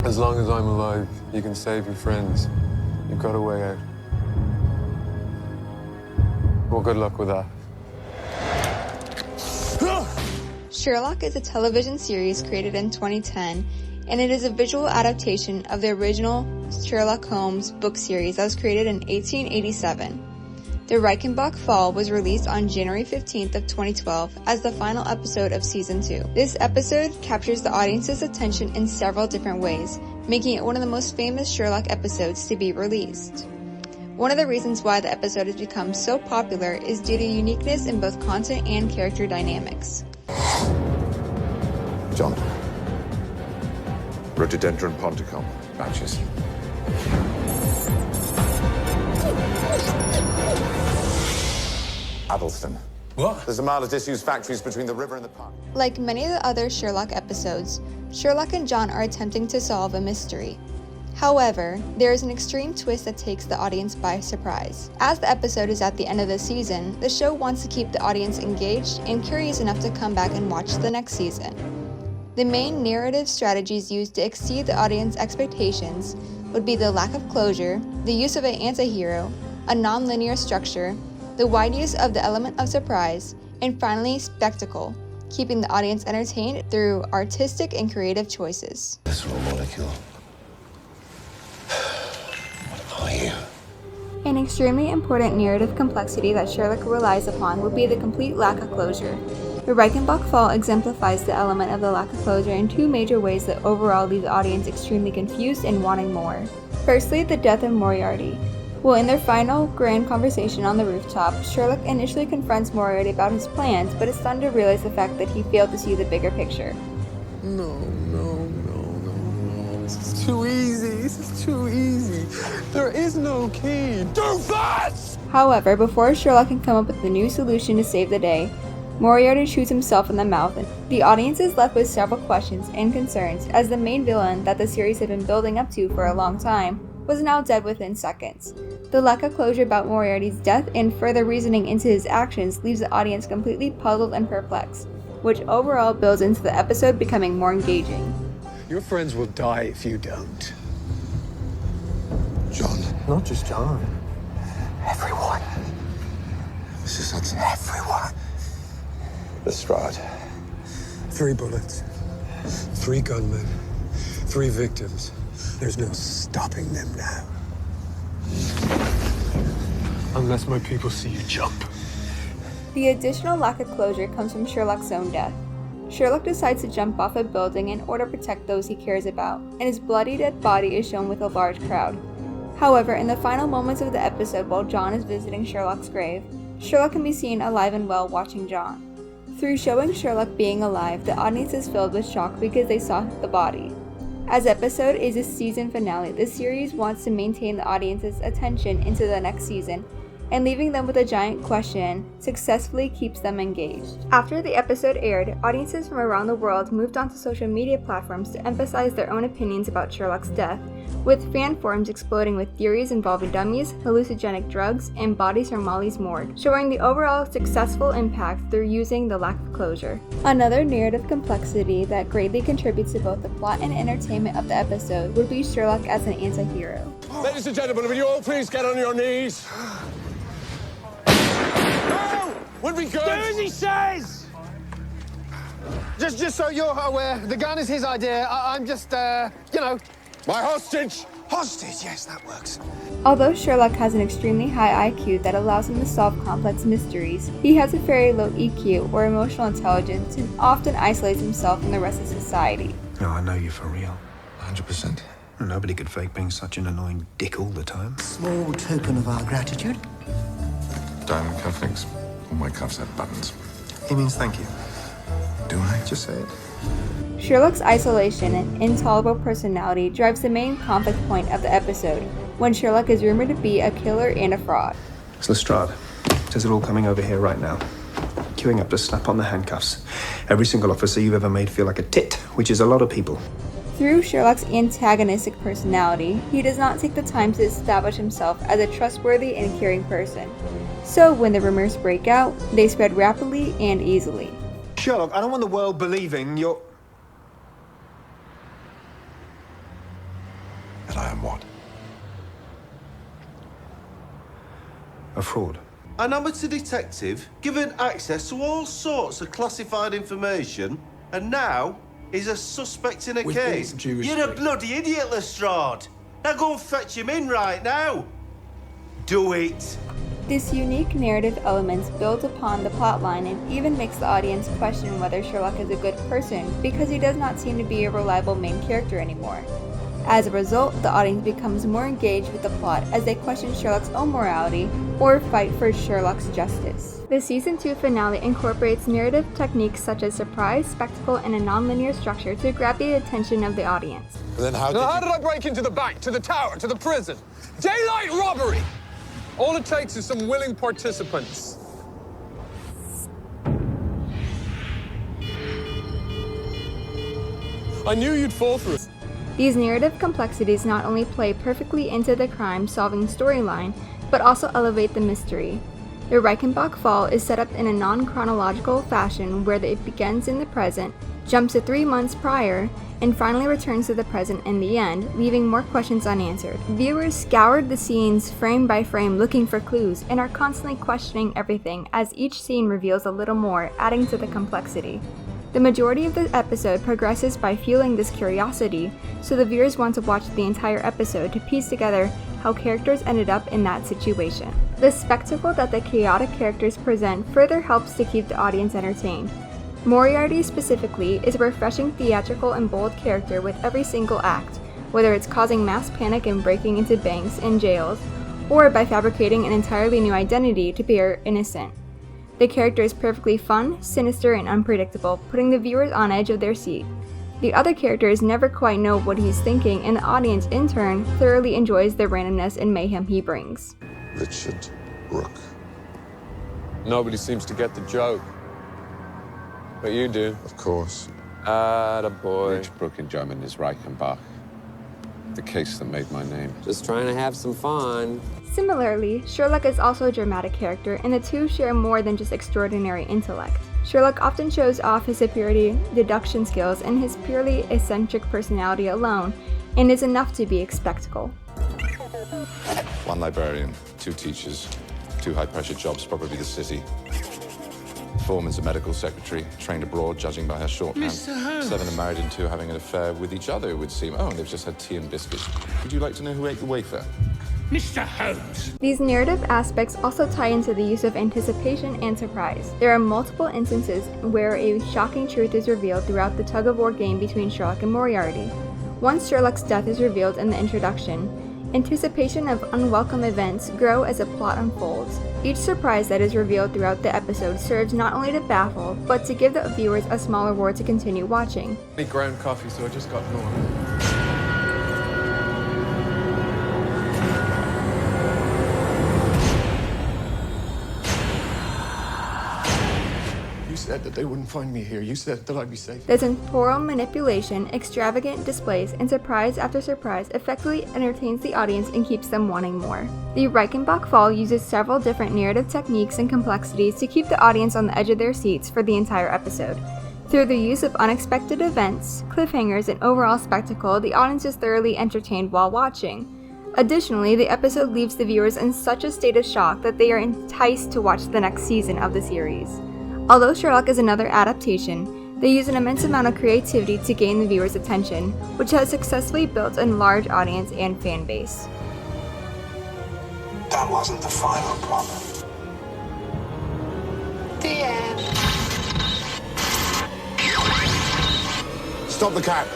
As long as I'm alive, you can save your friends. You've got a way out. Well, good luck with that. Sherlock is a television series created in 2010, and it is a visual adaptation of the original Sherlock Holmes book series that was created in 1887. The Reichenbach Fall was released on January 15th of 2012 as the final episode of Season 2. This episode captures the audience's attention in several different ways, making it one of the most famous Sherlock episodes to be released. One of the reasons why the episode has become so popular is due to uniqueness in both content and character dynamics. John. Rhododendron ponticum. Matches. Addleston. What? There's a mile of disused factories between the river and the park. Like many of the other Sherlock episodes, Sherlock and John are attempting to solve a mystery. However, there is an extreme twist that takes the audience by surprise. As the episode is at the end of the season, the show wants to keep the audience engaged and curious enough to come back and watch the next season. The main narrative strategies used to exceed the audience expectations would be the lack of closure, the use of an anti-hero, a non-linear structure, the wide use of the element of surprise, and finally, spectacle, keeping the audience entertained through artistic and creative choices. This small molecule. What are you? An extremely important narrative complexity that Sherlock relies upon would be the complete lack of closure. The Reichenbach Fall exemplifies the element of the lack of closure in two major ways that overall leave the audience extremely confused and wanting more. Firstly, the death of Moriarty. Well, in their final grand conversation on the rooftop, Sherlock initially confronts Moriarty about his plans, but is stunned to realize the fact that he failed to see the bigger picture. No. This is too easy. This is too easy. There is no key. Doofus! However, before Sherlock can come up with a new solution to save the day, Moriarty shoots himself in the mouth, and the audience is left with several questions and concerns as the main villain that the series had been building up to for a long time was now dead within seconds. The lack of closure about Moriarty's death and further reasoning into his actions leaves the audience completely puzzled and perplexed, which overall builds into the episode becoming more engaging. Your friends will die if you don't. John. Not just John. Everyone. Mrs. Hudson. Everyone. Lestrade. 3 bullets. 3 gunmen. 3 victims. There's no stopping them now. Unless my people see you jump. The additional lack of closure comes from Sherlock's own death. Sherlock decides to jump off a building in order to protect those he cares about, and his bloody dead body is shown with a large crowd. However, in the final moments of the episode while John is visiting Sherlock's grave, Sherlock can be seen alive and well watching John. Through showing Sherlock being alive, the audience is filled with shock because they saw the body. As the episode is a season finale, the series wants to maintain the audience's attention into the next season, and leaving them with a giant question successfully keeps them engaged. After the episode aired, audiences from around the world moved onto social media platforms to emphasize their own opinions about Sherlock's death, with fan forums exploding with theories involving dummies, hallucinogenic drugs, and bodies from Molly's morgue, showing the overall successful impact through using the lack of closure. Another narrative complexity that greatly contributes to both the plot and entertainment of the episode would be Sherlock as an anti-hero. Ladies and gentlemen, will you all please get on your knees? Would be good. Do as he says! Just so you're aware, the gun is his idea. I'm just, My hostage! Hostage, yes, that works. Although Sherlock has an extremely high IQ that allows him to solve complex mysteries, he has a very low EQ or emotional intelligence and often isolates himself from the rest of society. No, I know you for real. 100%. Nobody could fake being such an annoying dick all the time. Small token of our gratitude. Diamond cufflinks. All my cuffs have buttons. He means thank you. Do I? Just say it. Sherlock's isolation and intolerable personality drives the main conflict point of the episode, when Sherlock is rumored to be a killer and a fraud. It's Lestrade. Says it all coming over here right now. Queuing up to snap on the handcuffs. Every single officer you've ever made feel like a tit, which is a lot of people. Through Sherlock's antagonistic personality, he does not take the time to establish himself as a trustworthy and caring person. So when the rumors break out, they spread rapidly and easily. Sherlock, I don't want the world believing you're... And I am what? A fraud. An amateur detective given access to all sorts of classified information, and now he's a suspect in a With case. all due You're a respect. bloody idiot, Lestrade. Now go and fetch him in right now. Do it. This unique narrative element builds upon the plotline and even makes the audience question whether Sherlock is a good person because he does not seem to be a reliable main character anymore. As a result, the audience becomes more engaged with the plot as they question Sherlock's own morality or fight for Sherlock's justice. The season 2 finale incorporates narrative techniques such as surprise, spectacle, and a non-linear structure to grab the attention of the audience. Then how Now, how did I break into the bank, to the tower, to the prison? Daylight robbery! All it takes is some willing participants. I knew you'd fall for it. These narrative complexities not only play perfectly into the crime-solving storyline, but also elevate the mystery. The Reichenbach fall is set up in a non-chronological fashion where it begins in the present, jumps to 3 months prior, and finally returns to the present in the end, leaving more questions unanswered. Viewers scoured the scenes frame by frame looking for clues and are constantly questioning everything as each scene reveals a little more, adding to the complexity. The majority of the episode progresses by fueling this curiosity, so the viewers want to watch the entire episode to piece together how characters ended up in that situation. The spectacle that the chaotic characters present further helps to keep the audience entertained. Moriarty specifically is a refreshing theatrical and bold character with every single act, whether it's causing mass panic and breaking into banks and jails, or by fabricating an entirely new identity to appear innocent. The character is perfectly fun, sinister, and unpredictable, putting the viewers on edge of their seat. The other characters never quite know what he's thinking, and the audience, in turn, thoroughly enjoys the randomness and mayhem he brings. Richard Brooke. Nobody seems to get the joke. But you do. Of course. Attaboy. Rich Brooke in German is Reichenbach. The case that made my name. Just trying to have some fun. Similarly, Sherlock is also a dramatic character, and the two share more than just extraordinary intellect. Sherlock often shows off his superior deduction skills and his purely eccentric personality alone, and is enough to be a spectacle. One librarian, 2 teachers, 2 high-pressure jobs, probably the city. Foreman's a medical secretary, trained abroad, judging by her shorthand. Mr. Holmes. 7 are married and 2 having an affair with each other, it would seem. Oh, and they've just had tea and biscuits. Would you like to know who ate the wafer? Mr. Holmes. These narrative aspects also tie into the use of anticipation and surprise. There are multiple instances where a shocking truth is revealed throughout the tug-of-war game between Sherlock and Moriarty. Once Sherlock's death is revealed in the introduction, anticipation of unwelcome events grow as the plot unfolds. Each surprise that is revealed throughout the episode serves not only to baffle, but to give the viewers a small reward to continue watching. I need ground coffee, so I just got normal. You said that they wouldn't find me here. You said that I'd be safe. The temporal manipulation, extravagant displays, and surprise after surprise effectively entertains the audience and keeps them wanting more. The Reichenbach Fall uses several different narrative techniques and complexities to keep the audience on the edge of their seats for the entire episode. Through the use of unexpected events, cliffhangers, and overall spectacle, the audience is thoroughly entertained while watching. Additionally, the episode leaves the viewers in such a state of shock that they are enticed to watch the next season of the series. Although Sherlock is another adaptation, they use an immense amount of creativity to gain the viewer's attention, which has successfully built a large audience and fan base. That wasn't the final problem. The end. Stop the cab!